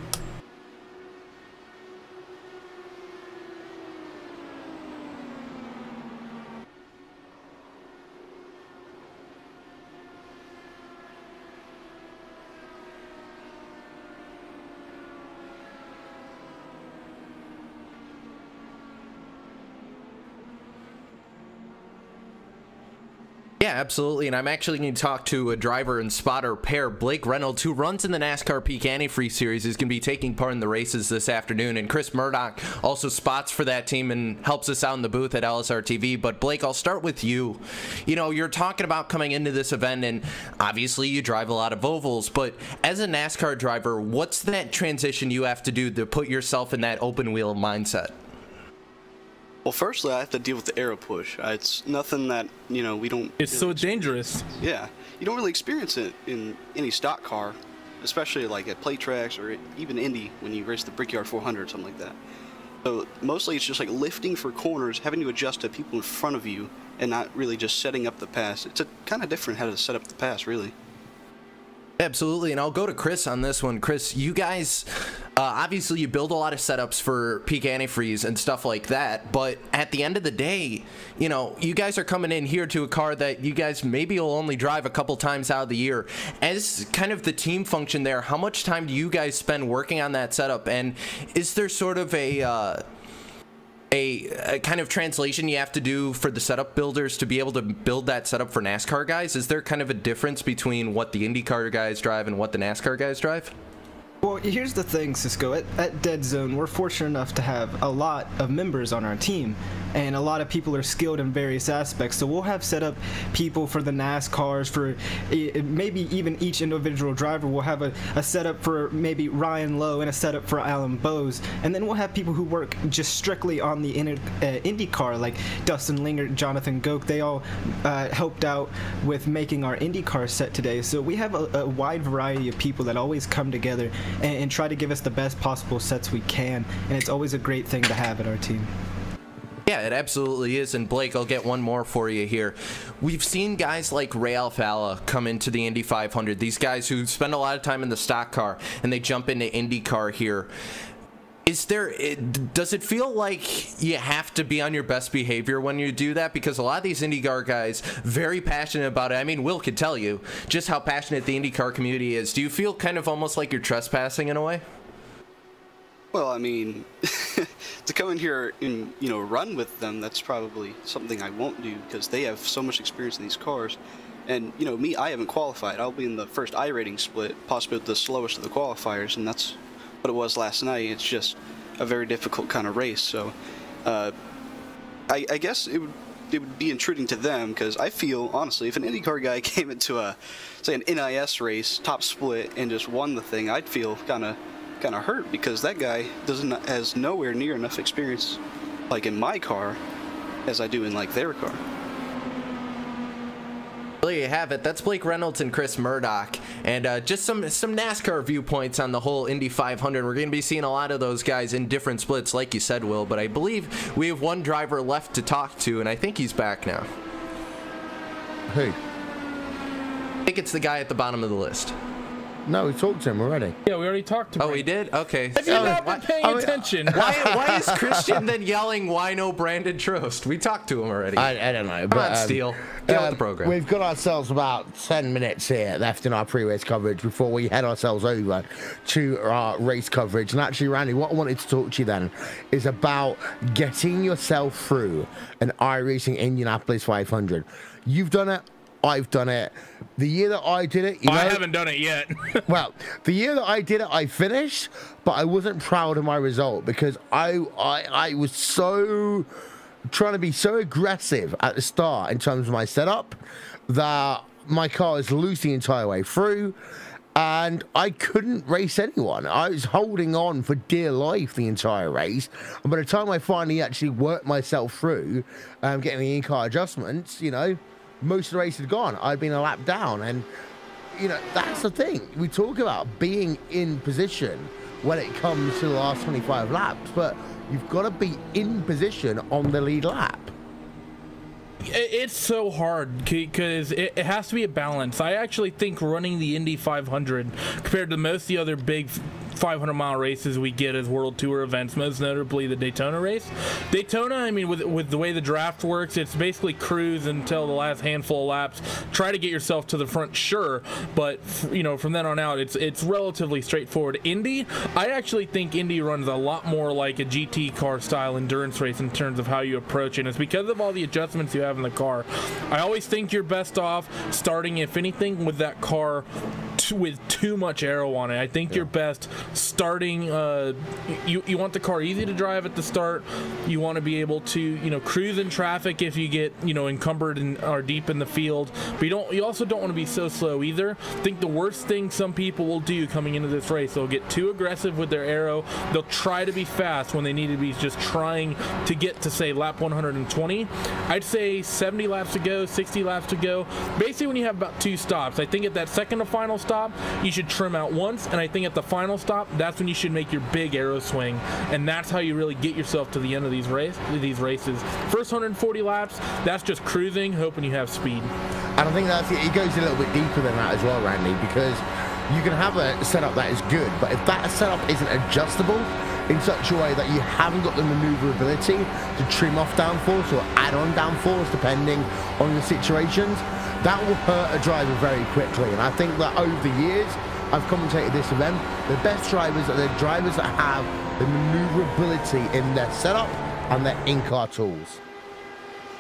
Yeah, absolutely. And I'm actually going to talk to a driver and spotter pair, Blake Reynolds, who runs in the NASCAR Peak Antifreeze Series, is going to be taking part in the races this afternoon. And Chris Murdoch also spots for that team and helps us out in the booth at LSR TV. But Blake, I'll start with you. You know, you're talking about coming into this event, and obviously you drive a lot of ovals. But as a NASCAR driver, what's that transition you have to do to put yourself in that open wheel mindset? Well, firstly, I have to deal with the aero push. It's nothing that, you know, we don't... It's so dangerous. Yeah. You don't really experience it in any stock car, especially like at plate tracks or even Indy when you race the Brickyard 400 or something like that. So mostly it's just like lifting for corners, having to adjust to people in front of you, and not really just setting up the pass. It's kind of different how to set up the pass, really. Absolutely, and I'll go to Chris on this one. Chris, you guys, obviously you build a lot of setups for Peak Antifreeze and stuff like that, but at the end of the day, you know, you guys are coming in here to a car that you guys maybe will only drive a couple times out of the year. As kind of the team function there, how much time do you guys spend working on that setup, and is there sort of a kind of translation you have to do for the setup builders to be able to build that setup for NASCAR guys? Is there kind of a difference between what the IndyCar guys drive and what the NASCAR guys drive? Well, here's the thing, Cisco. At Dead Zone, we're fortunate enough to have a lot of members on our team, and a lot of people are skilled in various aspects. So we'll have set up people for the NASCARs, for maybe even each individual driver will have a setup for maybe Ryan Lowe and a setup for Alan Bowes. And then we'll have people who work just strictly on the IndyCar, like Dustin Lingert, Jonathan Goke. They all helped out with making our IndyCar set today. So we have a wide variety of people that always come together and try to give us the best possible sets we can, and it's always a great thing to have at our team. Yeah, it absolutely is. And Blake, I'll get one more for you here. We've seen guys like Ray Alfalla come into the Indy 500, these guys who spend a lot of time in the stock car and they jump into IndyCar here. Does it feel like you have to be on your best behavior when you do that? Because a lot of these IndyCar guys, very passionate about it. I mean, Will could tell you just how passionate the IndyCar community is. Do you feel kind of almost like you're trespassing in a way? Well, I mean, to come in here and, you know, run with them, that's probably something I won't do because they have so much experience in these cars. And, you know, me, I haven't qualified. I'll be in the first iRating split, possibly the slowest of the qualifiers, and that's what it was last night. It's just a very difficult kind of race. So I guess it would be intruding to them, because I feel, honestly, if an IndyCar guy came into say an NIS race, top split, and just won the thing, I'd feel kind of hurt, because that guy has nowhere near enough experience, like in my car, as I do in like their car. There you have it. That's Blake Reynolds and Chris Murdoch, and just some NASCAR viewpoints on the whole Indy 500. We're going to be seeing a lot of those guys in different splits, like you said, Will, but I believe we have one driver left to talk to, and I think he's back now. Who? I think it's the guy at the bottom of the list. No, we talked to him already. Yeah, we already talked to him. Oh, we did? Okay. Have you not been paying attention? Why is Christian then yelling, "Why no Brandon Trost"? We talked to him already. I don't know. Come on, Steele. Get on the program. We've got ourselves about 10 minutes here left in our pre-race coverage before we head ourselves over to our race coverage. And actually, Randy, what I wanted to talk to you then is about getting yourself through an iRacing Indianapolis 500. You've done it. I've done it. The year that I did it, I haven't done it yet. Well, the year that I did it, I finished, but I wasn't proud of my result because I was so trying to be so aggressive at the start in terms of my setup that my car was loose the entire way through, and I couldn't race anyone. I was holding on for dear life the entire race, and by the time I finally actually worked myself through getting the in-car adjustments, you know, most of the race had gone. I'd been a lap down, and you know, that's the thing. We talk about being in position when it comes to the last 25 laps, but you've got to be in position on the lead lap. It's so hard because it has to be a balance. I actually think running the Indy 500 compared to most of the other big 500-mile races we get as World Tour events, most notably the Daytona race. Daytona, I mean, with the way the draft works, it's basically cruise until the last handful of laps. Try to get yourself to the front, sure, but you know, from then on out, it's relatively straightforward. Indy, I actually think Indy runs a lot more like a GT car style endurance race in terms of how you approach it. And it's because of all the adjustments you have in the car. I always think you're best off starting, if anything, with that car with too much aero on it. I think you're best starting, you want the car easy to drive at the start. You want to be able to, you know, cruise in traffic if you get, you know, encumbered and are deep in the field, but you also don't want to be so slow either. I think the worst thing some people will do coming into this race, they'll get too aggressive with their aero. They'll try to be fast when they need to be just trying to get to, say, lap 120. I'd say 70 laps to go, 60 laps to go. Basically, when you have about 2 stops, I think at that second to final stop, you should trim out once, and I think at the final stop, that's when you should make your big aero swing, and that's how you really get yourself to the end of these races. First 140 laps, that's just cruising, hoping you have speed. And I think it goes a little bit deeper than that as well, Randy, because you can have a setup that is good, but if that setup isn't adjustable in such a way that you haven't got the maneuverability to trim off downforce or add on downforce depending on the situations, that will hurt a driver very quickly. And I think that over the years, I've commentated this event, the best drivers are the drivers that have the maneuverability in their setup and their in-car tools.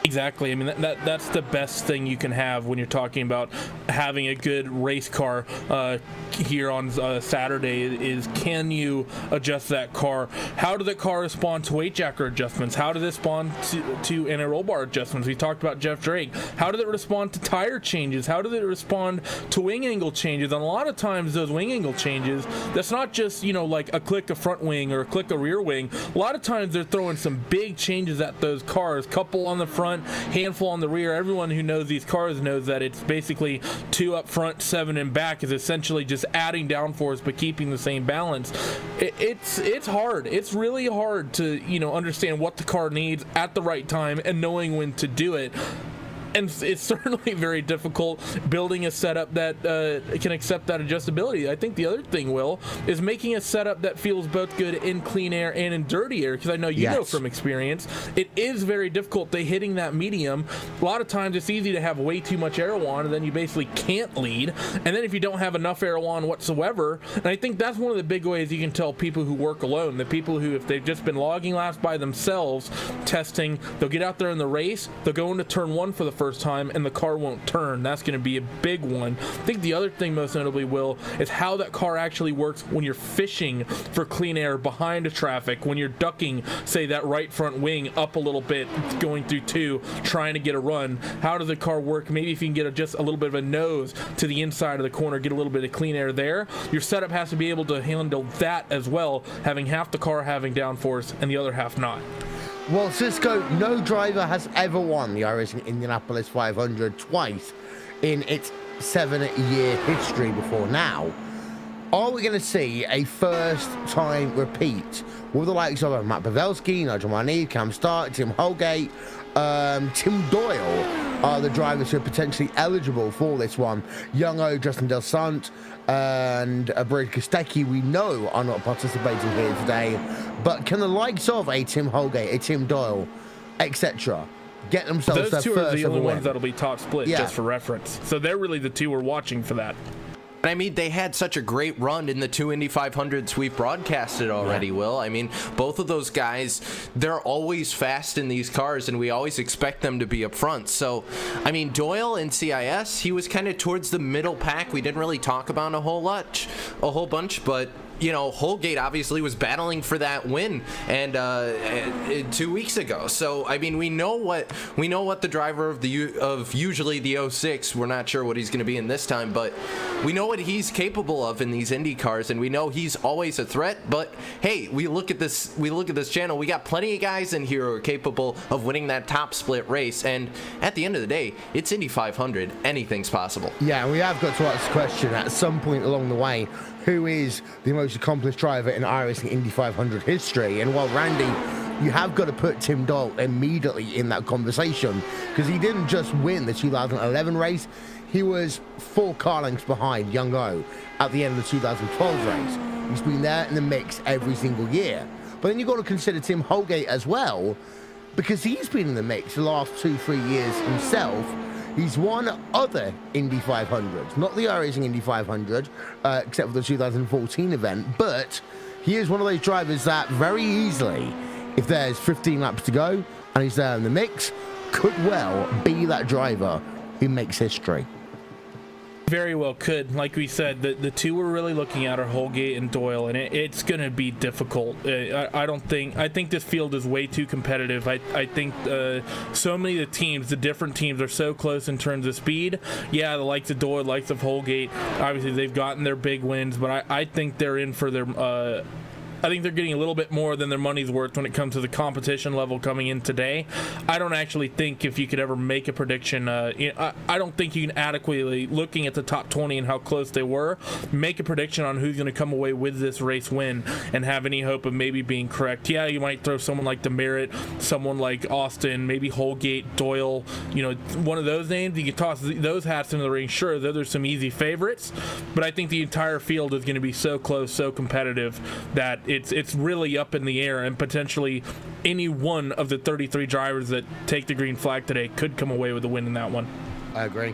Exactly. I mean, that's the best thing you can have when you're talking about having a good race car here on Saturday is, can you adjust that car? How did the car respond to weight jacker adjustments? How did it respond to anti-roll bar adjustments? We talked about Jeff Drake. How did it respond to tire changes? How did it respond to wing angle changes? And a lot of times those wing angle changes, that's not just, you know, like a click of front wing or a click of rear wing. A lot of times they're throwing some big changes at those cars, couple on the front, handful on the rear. Everyone who knows these cars knows that it's basically 2 up front, 7 in back, is essentially just adding downforce but keeping the same balance. It's hard. It's really hard to, you know, understand what the car needs at the right time and knowing when to do it. And it's certainly very difficult building a setup that can accept that adjustability. I think the other thing, Will, is making a setup that feels both good in clean air and in dirty air, because I know you know from experience, it is very difficult to hitting that medium. A lot of times it's easy to have way too much aero on, and then you basically can't lead. And then if you don't have enough aero on whatsoever, and I think that's one of the big ways you can tell people who work alone, the people who, if they've just been logging laps by themselves, testing, they'll get out there in the race, they'll go into turn 1 for the first time and the car won't turn. That's going to be a big one. I think the other thing most notably, Will, is how that car actually works when you're fishing for clean air behind a traffic, when you're ducking, say, that right front wing up a little bit, going through 2, trying to get a run. How does the car work? Maybe if you can get just a little bit of a nose to the inside of the corner, get a little bit of clean air there. Your setup has to be able to handle that as well, having half the car having downforce and the other half not. Well, Cisco, no driver has ever won the iRacing Indianapolis 500 twice in its 7-year history before now. Are we going to see a first-time repeat with the likes of Matt Pavelski, Nigel Mainier, Cam Stark, Tim Holgate, Tim Doyle are the drivers who are potentially eligible for this one. Young-O, Justin Del Sant, and Brad Kostecki, we know, are not participating here today. But can the likes of a Tim Holgate, a Tim Doyle, etc., get themselves those 2 their are first the only win? ones that'll be top split, just for reference. So they're really the 2 we're watching for that. I mean, they had such a great run in the 2 Indy 500s we've broadcasted already, Will. I mean, both of those guys, they're always fast in these cars, and we always expect them to be up front. So, I mean, Doyle in CIS, he was kind of towards the middle pack. We didn't really talk about a whole bunch, but you know, Holgate obviously was battling for that win and 2 weeks ago. So I mean, we know what the driver of usually the 06. We're not sure what he's going to be in this time, but we know what he's capable of in these Indy cars, and we know he's always a threat. But hey, we look at this channel. We got plenty of guys in here who are capable of winning that top split race. And at the end of the day, it's Indy 500. Anything's possible. Yeah, we have got to ask the question at some point along the way: who is the most most accomplished driver in iRacing Indy 500 history. And while Randy, you have got to put Tim Doyle immediately in that conversation, because he didn't just win the 2011 race, he was 4 car lengths behind Young O at the end of the 2012 race. He's been there in the mix every single year. But then you've got to consider Tim Holgate as well, because he's been in the mix the last 2-3 years himself. He's won other Indy 500s, not the iRacing Indy 500, except for the 2014 event, but he is one of those drivers that very easily, if there's 15 laps to go and he's there in the mix, could well be that driver who makes history. Very well could. Like we said, the two we're really looking at are Holgate and Doyle, and it's going to be difficult. I think this field is way too competitive. I think so many of the teams, the different teams, are so close in terms of speed. Yeah, the likes of Doyle, the likes of Holgate, obviously they've gotten their big wins, but I think they're in for their I think they're getting a little bit more than their money's worth when it comes to the competition level coming in today. I don't actually think if you could ever make a prediction, I don't think you can adequately, looking at the top 20 and how close they were, make a prediction on who's going to come away with this race win and have any hope of maybe being correct. Yeah, you might throw someone like Demerit, someone like Austin, maybe Holgate, Doyle, one of those names. You can toss those hats into the ring. Sure, there's some easy favorites, but I think the entire field is going to be so close, so competitive that it's really up in the air, and potentially any one of the 33 drivers that take the green flag today could come away with a win in that one. I agree.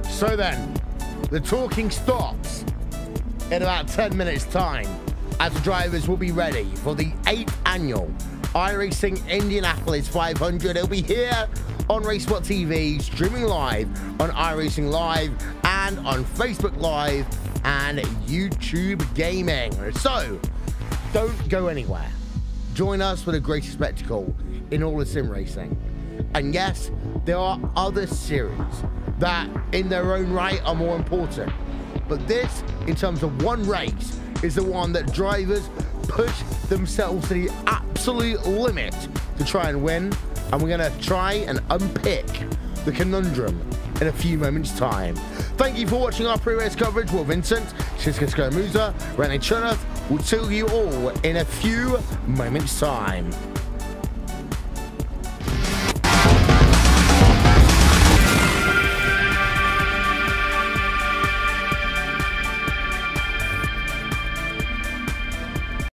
So then, the talking stops in about 10 minutes time, as the drivers will be ready for the 8th annual iRacing Indianapolis 500. It'll be here on RaceSpotTV, streaming live on iRacingLive and on Facebook Live and YouTube Gaming. So, don't go anywhere. Join us for the greatest spectacle in all of sim racing. And yes, there are other series that in their own right are more important. But this, in terms of one race, is the one that drivers push themselves to the absolute limit to try and win. And we're going to try and unpick the conundrum in a few moments' time. Thank you for watching our pre-race coverage. Will Vincent, Shiska Musa, Renee Chernoff will tell you all in a few moments' time.